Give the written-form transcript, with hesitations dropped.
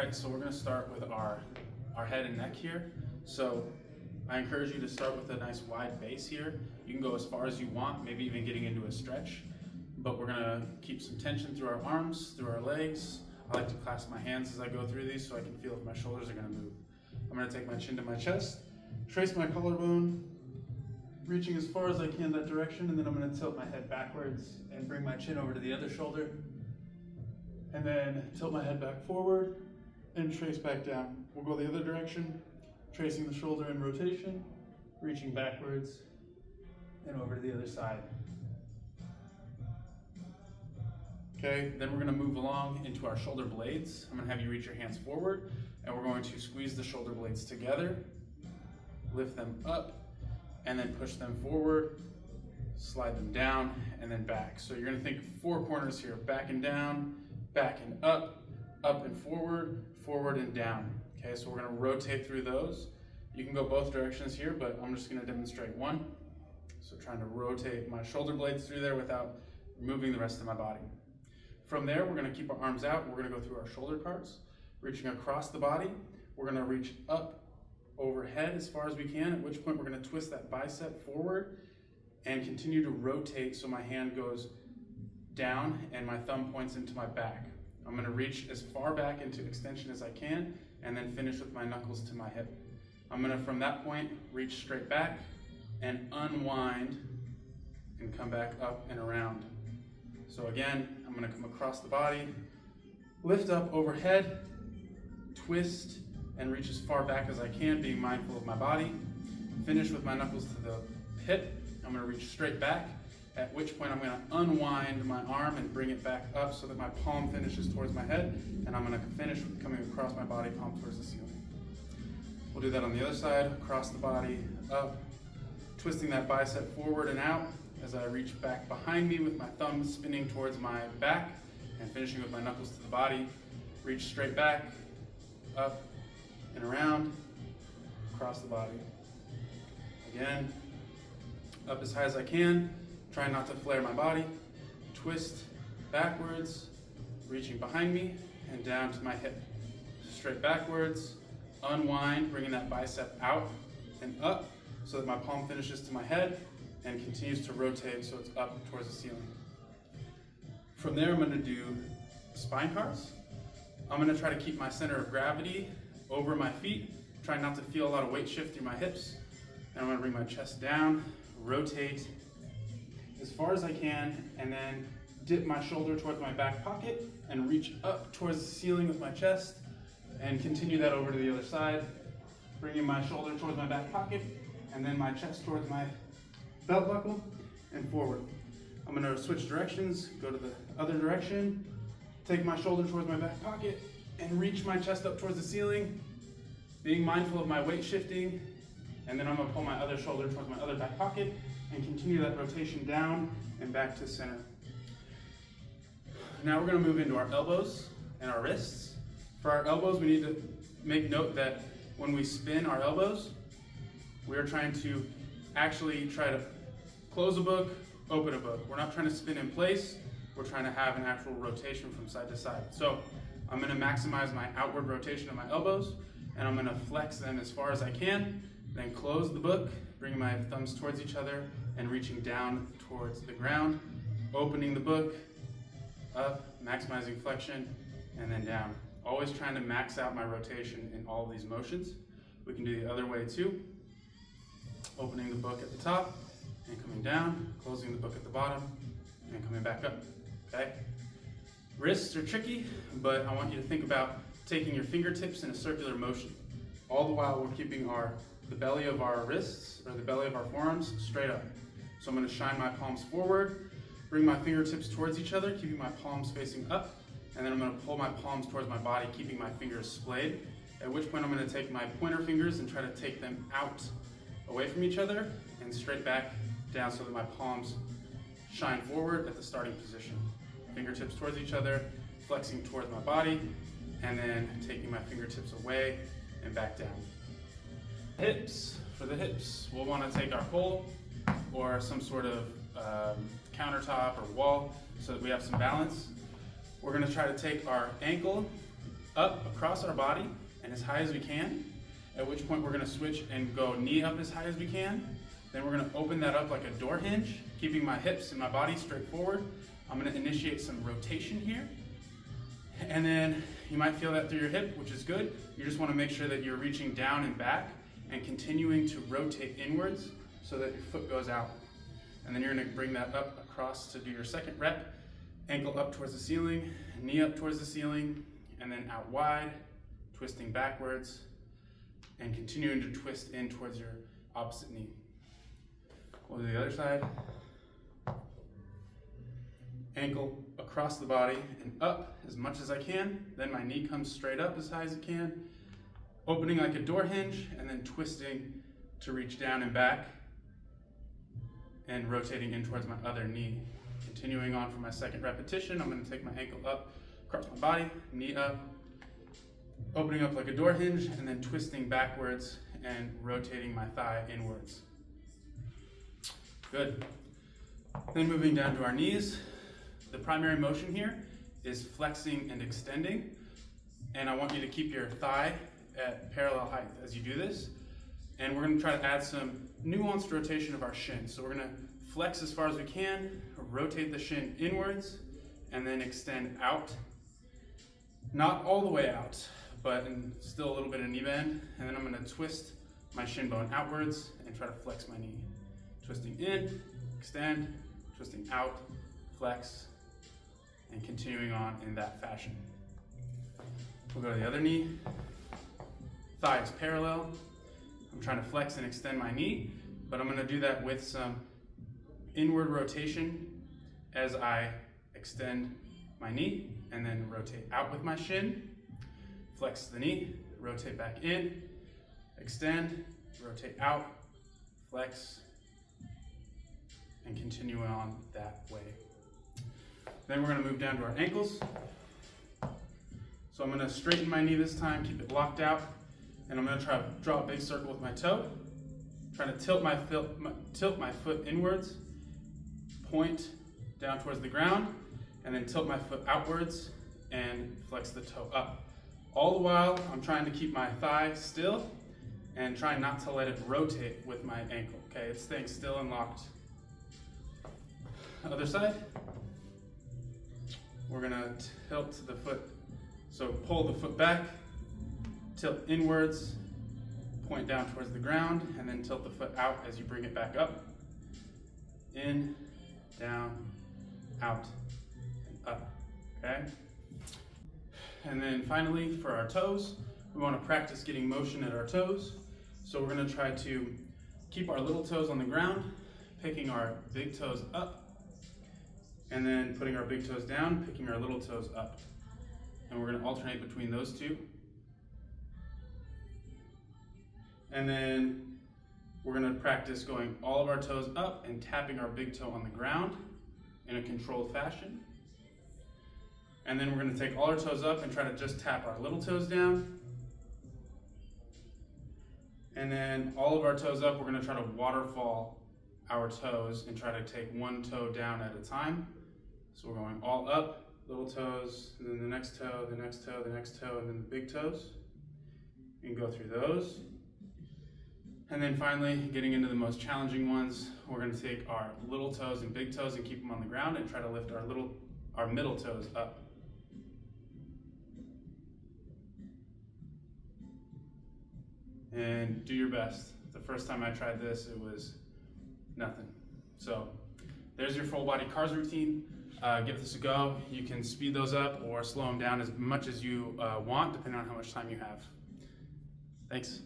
Alright, so we're going to start with our head and neck here. So I encourage you to start with a nice wide base here. You can go as far as you want, maybe even getting into a stretch. But we're going to keep some tension through our arms, through our legs. I like to clasp my hands as I go through these so I can feel if my shoulders are going to move. I'm going to take my chin to my chest, trace my collarbone, reaching as far as I can that direction, and then I'm going to tilt my head backwards and bring my chin over to the other shoulder. And then tilt my head back forward and trace back down. We'll go the other direction, tracing the shoulder in rotation, reaching backwards and over to the other side. Okay, then we're going to move along into our shoulder blades. I'm going to have you reach your hands forward and we're going to squeeze the shoulder blades together, lift them up, and then push them forward, slide them down, and then back. So you're going to think four corners here, back and down, back and up and forward, forward and down. Okay, so we're going to rotate through those. You can go both directions here, but I'm just going to demonstrate one. So trying to rotate my shoulder blades through there without moving the rest of my body. From there, we're going to keep our arms out. We're going to go through our shoulder cards, reaching across the body. We're going to reach up overhead as far as we can, at which point we're going to twist that bicep forward and continue to rotate so my hand goes down and my thumb points into my back. I'm going to reach as far back into extension as I can and then finish with my knuckles to my hip. I'm going to, from that point, reach straight back and unwind and come back up and around. So again, I'm going to come across the body, lift up overhead, twist, and reach as far back as I can, being mindful of my body. Finish with my knuckles to the hip. I'm going to reach straight back, at which point I'm going to unwind my arm and bring it back up so that my palm finishes towards my head, and I'm going to finish with coming across my body, palm towards the ceiling. We'll do that on the other side, across the body, up, twisting that bicep forward and out as I reach back behind me with my thumb spinning towards my back and finishing with my knuckles to the body. Reach straight back, up and around, across the body. Again, up as high as I can, trying not to flare my body. Twist backwards, reaching behind me and down to my hip. Straight backwards, unwind, bringing that bicep out and up so that my palm finishes to my head and continues to rotate so it's up towards the ceiling. From there, I'm going to do spine cards. I'm going to try to keep my center of gravity over my feet, trying not to feel a lot of weight shift through my hips. And I'm going to bring my chest down, rotate as far as I can, and then dip my shoulder towards my back pocket and reach up towards the ceiling with my chest and continue that over to the other side, bringing my shoulder towards my back pocket and then my chest towards my belt buckle and forward. I'm going to switch directions, go to the other direction, take my shoulder towards my back pocket and reach my chest up towards the ceiling, being mindful of my weight shifting, and then I'm going to pull my other shoulder towards my other back pocket and continue that rotation down and back to center. Now we're going to move into our elbows and our wrists. For our elbows, we need to make note that when we spin our elbows, we are trying to actually try to close a book, open a book. We're not trying to spin in place, we're trying to have an actual rotation from side to side. So I'm going to maximize my outward rotation of my elbows, and I'm going to flex them as far as I can, then close the book, bringing my thumbs towards each other and reaching down towards the ground, opening the book, up, maximizing flexion, and then down. Always trying to max out my rotation in all of these motions. We can do the other way too. Opening the book at the top and coming down, closing the book at the bottom and coming back up, okay? Wrists are tricky, but I want you to think about taking your fingertips in a circular motion. All the while we're keeping the belly of our wrists or the belly of our forearms straight up. So I'm going to shine my palms forward, bring my fingertips towards each other, keeping my palms facing up, and then I'm going to pull my palms towards my body, keeping my fingers splayed, at which point I'm going to take my pointer fingers and try to take them out away from each other and straight back down so that my palms shine forward at the starting position. Fingertips towards each other, flexing towards my body, and then taking my fingertips away and back down. Hips. For the hips, we'll want to take our pole or some sort of countertop or wall so that we have some balance. We're going to try to take our ankle up across our body and as high as we can, at which point we're gonna switch and go knee up as high as we can. Then we're gonna open that up like a door hinge, keeping my hips and my body straight forward. I'm gonna initiate some rotation here. And then you might feel that through your hip, which is good. You just wanna make sure that you're reaching down and back and continuing to rotate inwards so that your foot goes out. And then you're gonna bring that up across to do your second rep. Ankle up towards the ceiling, knee up towards the ceiling, and then out wide, twisting backwards, and continuing to twist in towards your opposite knee. We'll do the other side. Ankle across the body and up as much as I can. Then my knee comes straight up as high as it can. Opening like a door hinge and then twisting to reach down and back and rotating in towards my other knee. Continuing on for my second repetition, I'm going to take my ankle up across my body, knee up, opening up like a door hinge and then twisting backwards and rotating my thigh inwards. Good. Then moving down to our knees. The primary motion here is flexing and extending, and I want you to keep your thigh at parallel height as you do this. And we're going to try to add some nuanced rotation of our shin. So we're going to flex as far as we can, rotate the shin inwards, and then extend out. Not all the way out, but still a little bit of knee bend. And then I'm going to twist my shin bone outwards and try to flex my knee. Twisting in, extend, twisting out, flex, and continuing on in that fashion. We'll go to the other knee. Thighs parallel. I'm trying to flex and extend my knee, but I'm going to do that with some inward rotation as I extend my knee and then rotate out with my shin. Flex the knee, rotate back in, extend, rotate out, flex, and continue on that way. Then we're going to move down to our ankles. So I'm going to straighten my knee this time, keep it locked out, and I'm going to try to draw a big circle with my toe. Trying to tilt my foot inwards, point down towards the ground, and then tilt my foot outwards and flex the toe up. All the while, I'm trying to keep my thigh still and trying not to let it rotate with my ankle. Okay, it's staying still and locked. Other side. We're gonna tilt the foot. So pull the foot back, tilt inwards, point down towards the ground, and then tilt the foot out as you bring it back up. In, down, out, and up, okay? And then finally, for our toes, we wanna practice getting motion at our toes. So we're gonna try to keep our little toes on the ground, picking our big toes up, and then putting our big toes down, picking our little toes up. And we're gonna alternate between those two. And then we're gonna practice going all of our toes up and tapping our big toe on the ground in a controlled fashion. And then we're gonna take all our toes up and try to just tap our little toes down. And then all of our toes up, we're gonna try to waterfall our toes and try to take one toe down at a time. So we're going all up, little toes, and then the next toe, the next toe, the next toe, and then the big toes. You can go through those. And then finally, getting into the most challenging ones, we're gonna take our little toes and big toes and keep them on the ground and try to lift our middle toes up. And do your best. The first time I tried this, it was nothing. So there's your full body CARS routine. Give this a go. You can speed those up or slow them down as much as you want, depending on how much time you have. Thanks.